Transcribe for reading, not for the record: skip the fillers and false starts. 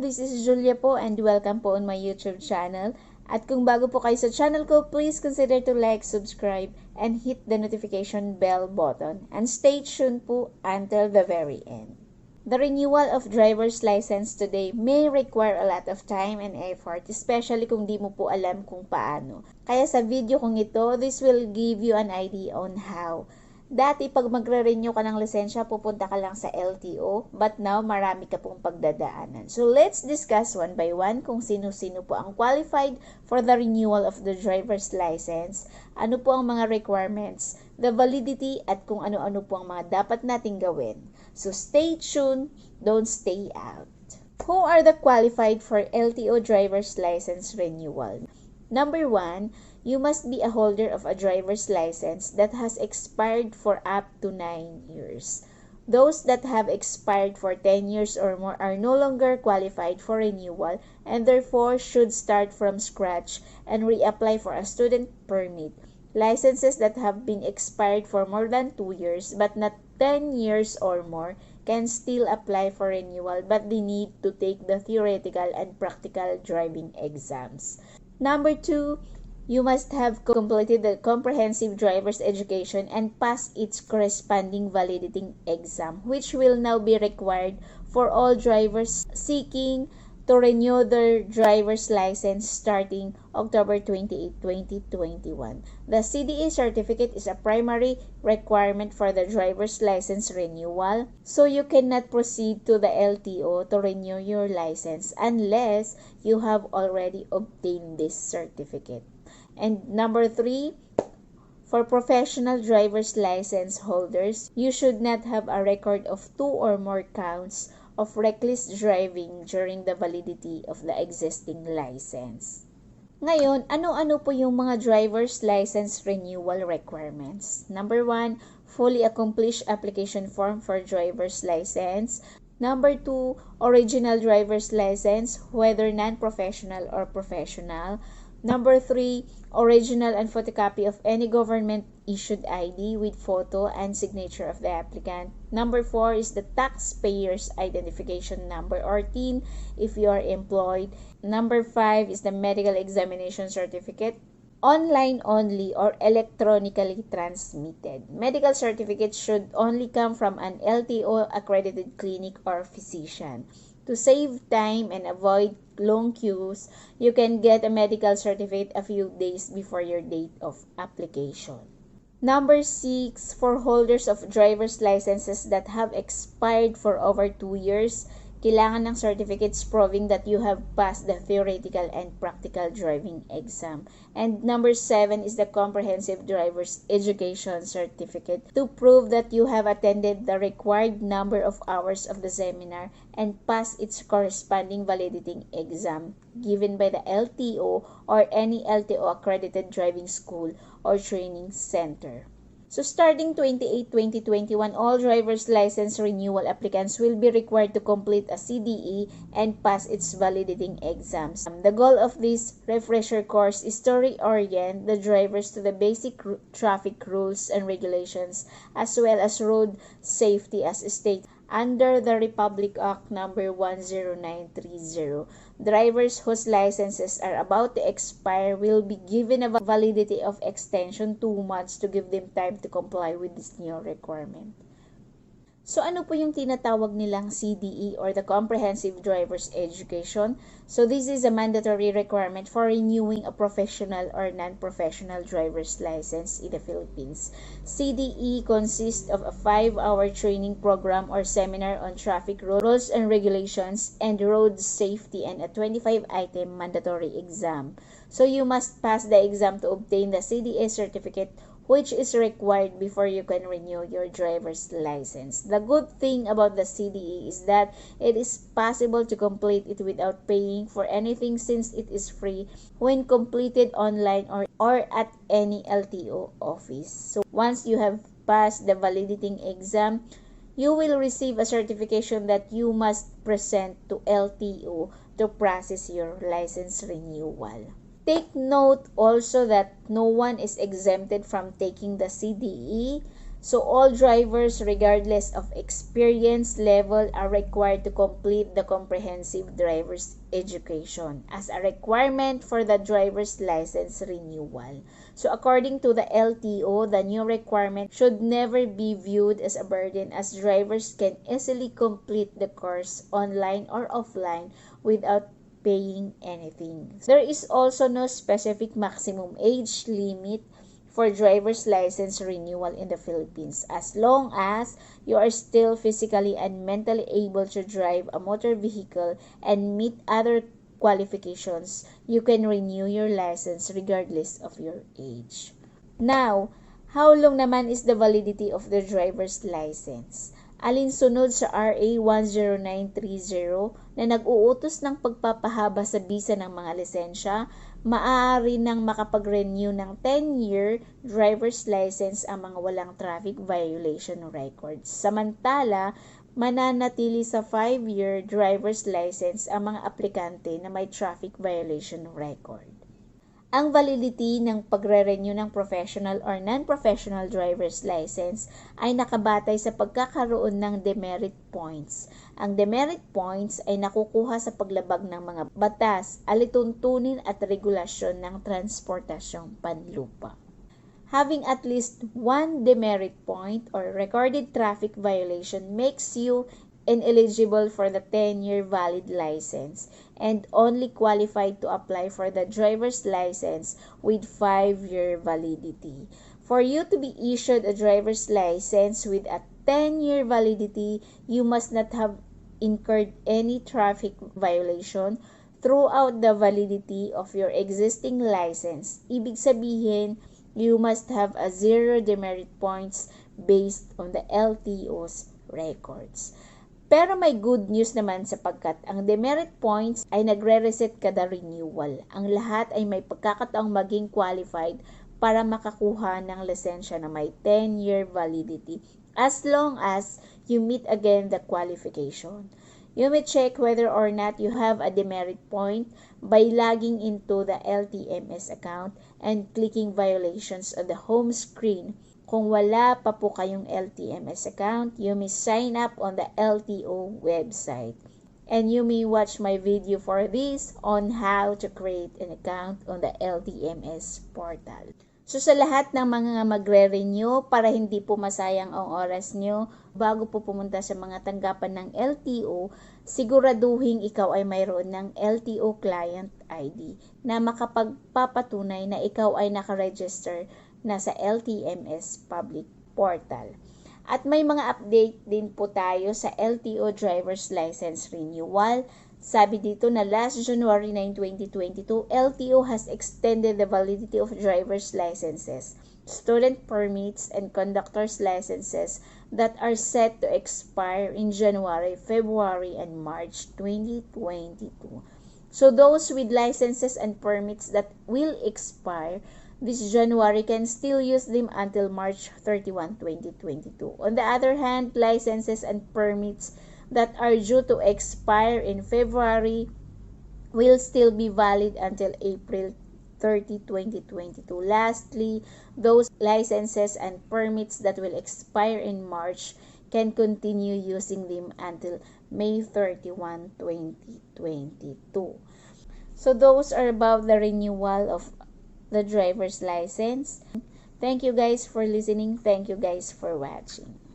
this is Julia po and welcome po on my YouTube channel. At kung bago po kayo sa channel ko, please consider to like, subscribe, and hit the notification bell button. And stay tuned po until the very end. The renewal of driver's license today may require a lot of time and effort, especially kung di mo po alam kung paano. Kaya sa video kong ito, this will give you an idea on how. Dati, pag magre-renew ka ng lisensya, pupunta ka lang sa LTO, but now, marami ka pong pagdadaanan. So, let's discuss one by one kung sino-sino po ang qualified for the renewal of the driver's license, ano po ang mga requirements, the validity, at kung ano-ano po ang mga dapat nating gawin. So, stay tuned, don't stay out. Who are the qualified for LTO driver's license renewal? Number 1, you must be a holder of a driver's license that has expired for up to 9 years. Those that have expired for 10 years or more are no longer qualified for renewal and therefore should start from scratch and reapply for a student permit. Licenses that have been expired for more than 2 years but not 10 years or more can still apply for renewal, but they need to take the theoretical and practical driving exams. Number 2, you must have completed the comprehensive driver's education and passed its corresponding validating exam, which will now be required for all drivers seeking to renew their driver's license starting October 28, 2021. The CDE certificate is a primary requirement for the driver's license renewal, so you cannot proceed to the LTO to renew your license unless you have already obtained this certificate. And number 3, for professional driver's license holders, you should not have a record of 2 or more counts of reckless driving during the validity of the existing license. Ngayon, ano-ano po yung mga driver's license renewal requirements? Number 1, fully accomplished application form for driver's license. Number 2, original driver's license, whether non-professional or professional. Number 3, original and photocopy of any government-issued ID with photo and signature of the applicant. Number 4 is the taxpayer's identification number or TIN if you are employed. Number 5 is the medical examination certificate, online only or electronically transmitted. Medical certificates should only come from an LTO accredited clinic or physician. To save time and avoid long queues, you can get a medical certificate a few days before your date of application. Number 6, for holders of driver's licenses that have expired for over 2 years, kailangan ng certificates proving that you have passed the theoretical and practical driving exam. And number 7 is the comprehensive driver's education certificate to prove that you have attended the required number of hours of the seminar and passed its corresponding validating exam given by the LTO or any LTO accredited driving school or training center. So starting 28, 2021, all driver's license renewal applicants will be required to complete a CDE and pass its validating exams. The goal of this refresher course is to reorient the drivers to the basic traffic rules and regulations as well as road safety as stated under the Republic Act number 10930. Drivers whose licenses are about to expire will be given a validity of extension 2 months to give them time to comply with this new requirement. So ano po yung tinatawag nilang CDE or the Comprehensive Driver's Education? So this is a mandatory requirement for renewing a professional or non-professional driver's license in the Philippines. CDE consists of a 5-hour training program or seminar on traffic rules and regulations and road safety and a 25-item mandatory exam. So you must pass the exam to obtain the CDE certificate, which is required before you can renew your driver's license. The good thing about the CDE is that it is possible to complete it without paying for anything since it is free when completed online or at any LTO office. So once you have passed the validating exam, you will receive a certification that you must present to LTO to process your license renewal. Take note also that no one is exempted from taking the CDE. So all drivers, regardless of experience level, are required to complete the comprehensive driver's education as a requirement for the driver's license renewal. So according to the LTO, the new requirement should never be viewed as a burden as drivers can easily complete the course online or offline without paying anything. There is also no specific maximum age limit for driver's license renewal in the Philippines as long as you are still physically and mentally able to drive a motor vehicle and meet other qualifications, you can renew your license regardless of your age. Now, how long naman is the validity of the driver's license? Alinsunod sa RA 10930 na nag-uutos ng pagpapahaba sa bisa ng mga lisensya, maaari nang makapag-renew ng 10-year driver's license ang mga walang traffic violation records. Samantala, mananatili sa 5-year driver's license ang mga aplikante na may traffic violation record. Ang validity ng pagre-renew ng professional or non-professional driver's license ay nakabatay sa pagkakaroon ng demerit points. Ang demerit points ay nakukuha sa paglabag ng mga batas, alituntunin at regulasyon ng transportasyong panlupa. Having at least one demerit point or recorded traffic violation makes you ineligible for the 10-year valid license and only qualified to apply for the driver's license with 5-year validity. For you to be issued a driver's license with a 10-year validity, you must not have incurred any traffic violation throughout the validity of your existing license. Ibig sabihin, you must have a 0 demerit points based on the LTO's records. Pero may good news naman sapagkat ang demerit points ay nagre-reset kada renewal. Ang lahat ay may pagkakataong maging qualified para makakuha ng lisensya na may 10-year validity as long as you meet again the qualification. You may check whether or not you have a demerit point by logging into the LTMS account and clicking violations on the home screen. Kung wala pa po kayong LTMS account, you may sign up on the LTO website. And you may watch my video for this on how to create an account on the LTMS portal. So sa lahat ng mga magre-renew, para hindi po masayang ang oras nyo, bago po pumunta sa mga tanggapan ng LTO, siguraduhin ikaw ay mayroon ng LTO Client ID na makapagpapatunay na ikaw ay nakaregister na sa LTMS public portal. At may mga update din po tayo sa LTO Driver's License Renewal. Sabi dito na last January 9, 2022, LTO has extended the validity of driver's licenses, student permits, and conductor's licenses that are set to expire in January, February, and March 2022. So those with licenses and permits that will expire this January can still use them until March 31, 2022. On the other hand, licenses and permits that are due to expire in February will still be valid until April 30, 2022. Lastly, those licenses and permits that will expire in March can continue using them until May 31, 2022. So those are about the renewal of the driver's license. Thank you guys for listening. Thank you guys for watching.